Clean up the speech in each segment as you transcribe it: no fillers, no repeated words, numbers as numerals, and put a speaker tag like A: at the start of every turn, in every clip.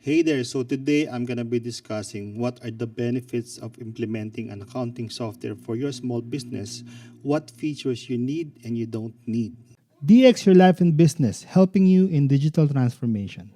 A: Hey there, so today I'm going to be discussing what are the benefits of implementing an accounting software for your small business, what features you need and you don't need.
B: DX Your Life and Business, helping you in digital transformation.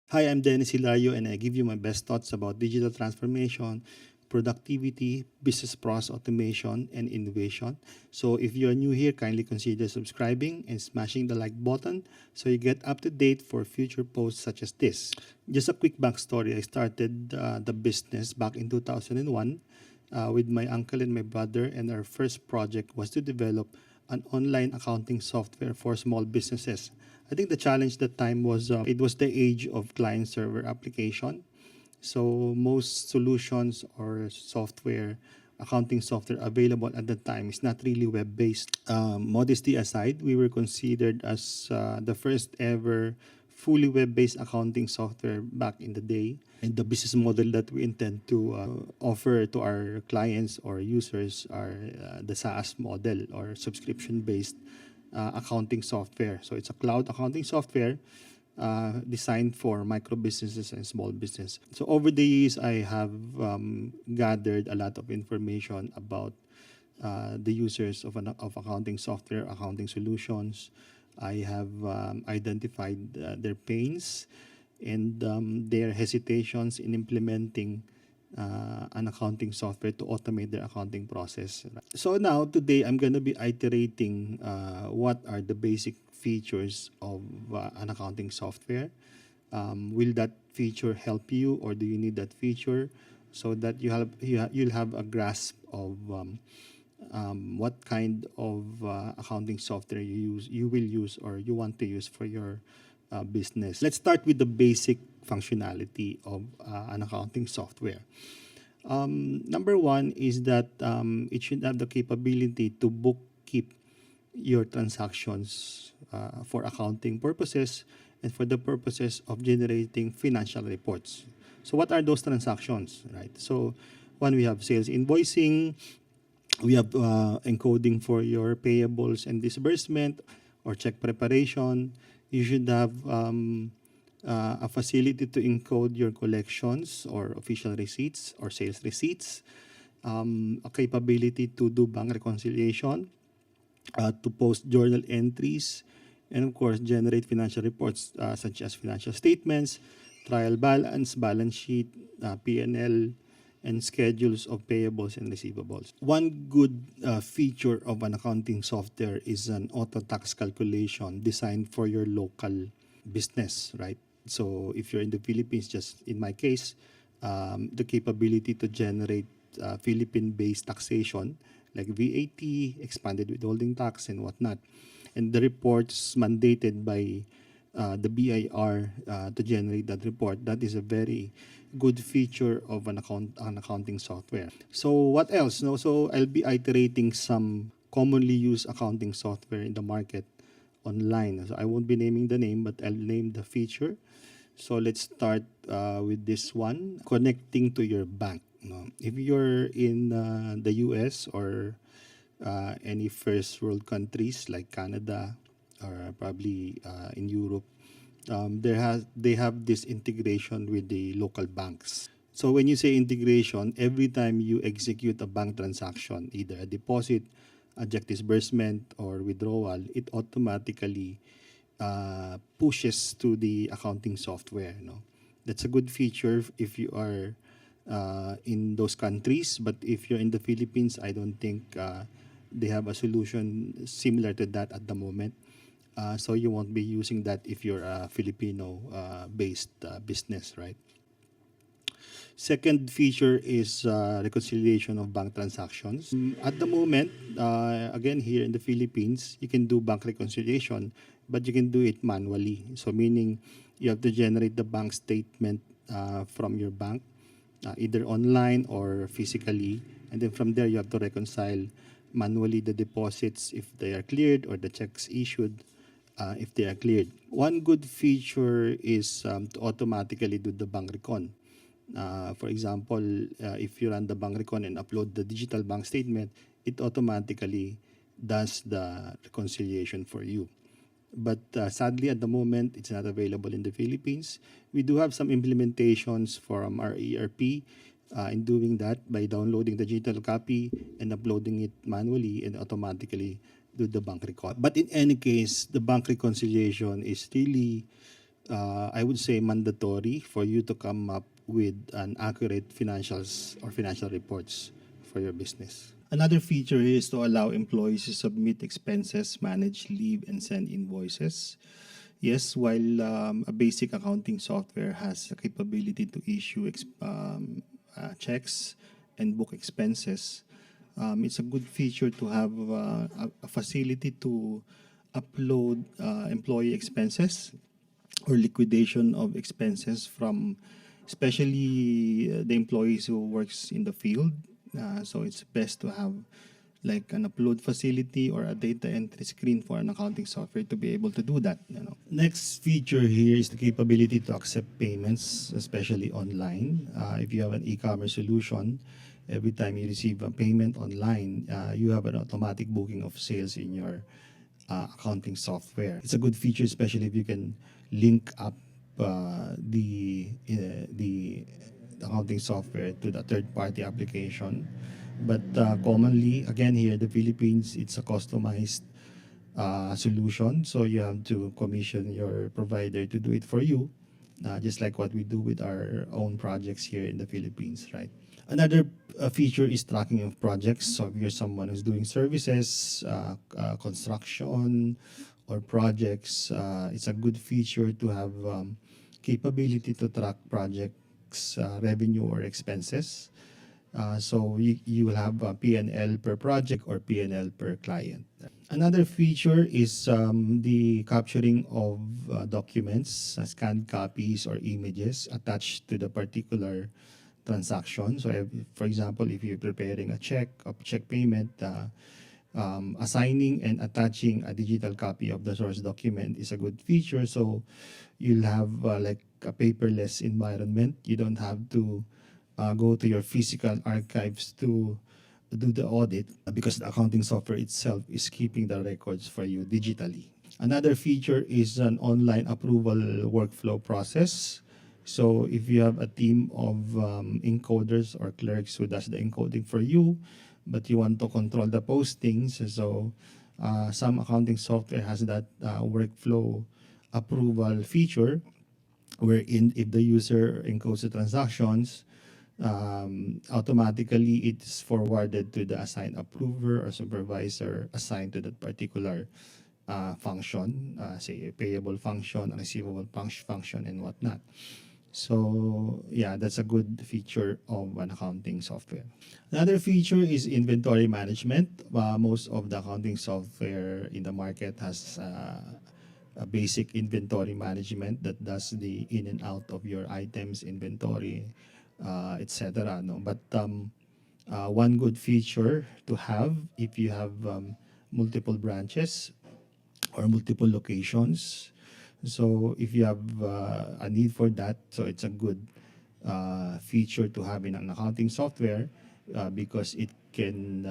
A: Hi, I'm Dennis Hilario and I give you my best thoughts about digital transformation, productivity, business process automation, and innovation. So if you're new here, kindly consider subscribing and smashing the like button so you get up to date for future posts such as this. Just a quick backstory. I started the business back in 2001 with my uncle and my brother, and our first project was to develop an online accounting software for small businesses. I think the challenge that time was it was the age of client server application. So most solutions or software, accounting software available at the time is not really web-based. Modesty aside, we were considered as the first ever fully web-based accounting software back in the day. And the business model that we intend to offer to our clients or users are the SaaS model or subscription-based accounting software. So it's a cloud accounting software designed for micro businesses and small business. So over the years, I have gathered a lot of information about the users of accounting software, accounting solutions. I have identified their pains and their hesitations in implementing an accounting software to automate their accounting process. So now, today, I'm going to be iterating what are the basic features of an accounting software. Will that feature help you, or do you need that feature so that you'll have a grasp of what kind of accounting software you will use or you want to use for your business. Let's start with the basic functionality of an accounting software. Number one is that it should have the capability to bookkeep your transactions for accounting purposes and for the purposes of generating financial reports. So what are those transactions, right? So one, we have sales invoicing, we have encoding for your payables and disbursement or check preparation. You should have a facility to encode your collections or official receipts or sales receipts, a capability to do bank reconciliation, to post journal entries, and of course, generate financial reports such as financial statements, trial balance, balance sheet, P&L, and schedules of payables and receivables. One good feature of an accounting software is an auto tax calculation designed for your local business, right? So if you're in the Philippines, just in my case, the capability to generate Philippine-based taxation like VAT, expanded withholding tax, and whatnot. And the reports mandated by the BIR to generate that report, that is a very good feature of an accounting software. So what else? No, so I'll be iterating some commonly used accounting software in the market online. So I won't be naming the name, but I'll name the feature. So let's start with this one, connecting to your bank. No? If you're in the US or any first world countries like Canada or probably in Europe, they have this integration with the local banks. So when you say integration, every time you execute a bank transaction, either a deposit, a check disbursement, or withdrawal, it automatically pushes to the accounting software. No, that's a good feature if you are in those countries. But if you're in the Philippines, I don't think they have a solution similar to that at the moment. So you won't be using that if you're a Filipino-based business, right? Second feature is reconciliation of bank transactions. At the moment, again here in the Philippines, you can do bank reconciliation, but you can do it manually. So meaning you have to generate the bank statement from your bank, either online or physically, and then from there you have to reconcile manually the deposits if they are cleared or the checks issued if they are cleared. One good feature is to automatically do the bank recon. For example, if you run the bank recon and upload the digital bank statement, it automatically does the reconciliation for you. but sadly at the moment it's not available in the Philippines. We do have some implementations from our ERP in doing that by downloading the digital copy and uploading it manually and automatically do the bank record. But in any case, the bank reconciliation is really, I would say, mandatory for you to come up with an accurate financials or financial reports for your business. Another feature is to allow employees to submit expenses, manage leave, and send invoices. Yes, while a basic accounting software has the capability to issue checks and book expenses, it's a good feature to have a facility to upload employee expenses or liquidation of expenses from especially the employees who works in the field. So it's best to have like an upload facility or a data entry screen for an accounting software to be able to do that. Next feature here is the capability to accept payments, especially online. If you have an e-commerce solution, every time you receive a payment online, you have an automatic booking of sales in your accounting software. It's a good feature, especially if you can link up the accounting software to the third-party application. But commonly, again here in the Philippines, it's a customized solution. So you have to commission your provider to do it for you, just like what we do with our own projects here in the Philippines, right? Another feature is tracking of projects. So if you're someone who's doing services, construction, or projects, it's a good feature to have capability to track projects revenue or expenses. So you will have a P&L per project or P&L per client. Another feature is the capturing of documents, scanned copies or images attached to the particular transaction. So, for example, if you're preparing a check payment, assigning and attaching a digital copy of the source document is a good feature. So, you'll have like a paperless environment. You don't have to go to your physical archives to do the audit because the accounting software itself is keeping the records for you digitally. Another feature is an online approval workflow process. So if you have a team of encoders or clerks who does the encoding for you, but you want to control the postings, so some accounting software has that workflow approval feature wherein if the user encodes the transactions, automatically it's forwarded to the assigned approver or supervisor assigned to that particular function, say a payable function, a receivable function, and whatnot. So yeah, that's a good feature of an accounting software. Another feature is inventory management. Most of the accounting software in the market has a basic inventory management that does the in and out of your items, inventory, etc. No, but one good feature to have if you have multiple branches or multiple locations. So if you have a need for that, so it's a good feature to have in an accounting software because it can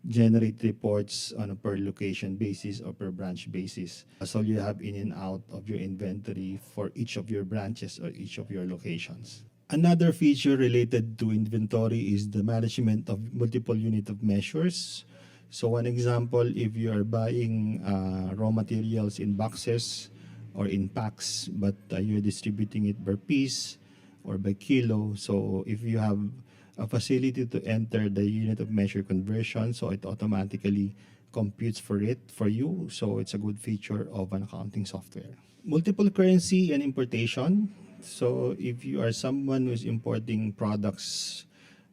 A: generate reports on a per location basis or per branch basis. So you have in and out of your inventory for each of your branches or each of your locations. Another feature related to inventory is the management of multiple unit of measures. So one example, if you are buying raw materials in boxes or in packs, but you're distributing it per piece or by kilo. So if you have a facility to enter the unit of measure conversion, so it automatically computes for it for you. So it's a good feature of an accounting software. Multiple currency and importation. So if you are someone who's importing products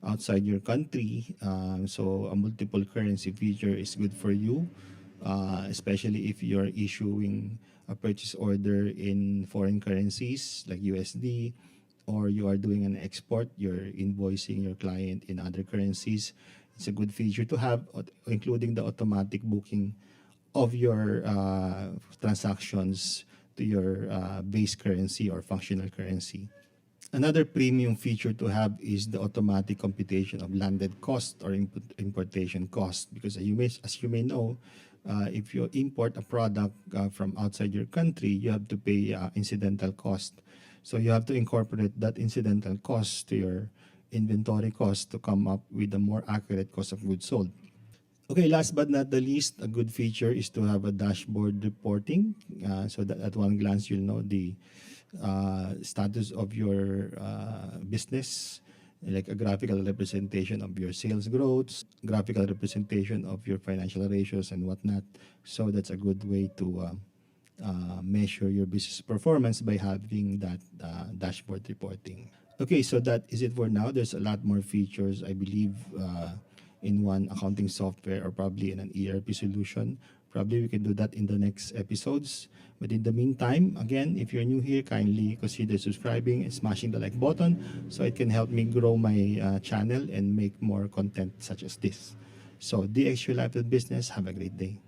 A: outside your country, so a multiple currency feature is good for you, especially if you're issuing a purchase order in foreign currencies like USD, or you are doing an export, you're invoicing your client in other currencies. It's a good feature to have, including the automatic booking of your transactions to your base currency or functional currency. Another premium feature to have is the automatic computation of landed cost or importation cost, because as you may know, If you import a product from outside your country, you have to pay incidental cost. So you have to incorporate that incidental cost to your inventory cost to come up with a more accurate cost of goods sold. Okay, last but not the least, a good feature is to have a dashboard reporting, so that at one glance you'll know the status of your business, like a graphical representation of your sales growth, graphical representation of your financial ratios and whatnot. So that's a good way to measure your business performance by having that dashboard reporting. Okay, so that is it for now. There's a lot more features, I believe, in one accounting software or probably in an ERP solution. Probably we can do that in the next episodes. But in the meantime, again, if you're new here, kindly consider subscribing and smashing the like button so it can help me grow my channel and make more content such as this. So, DX Your Life and Business. Have a great day.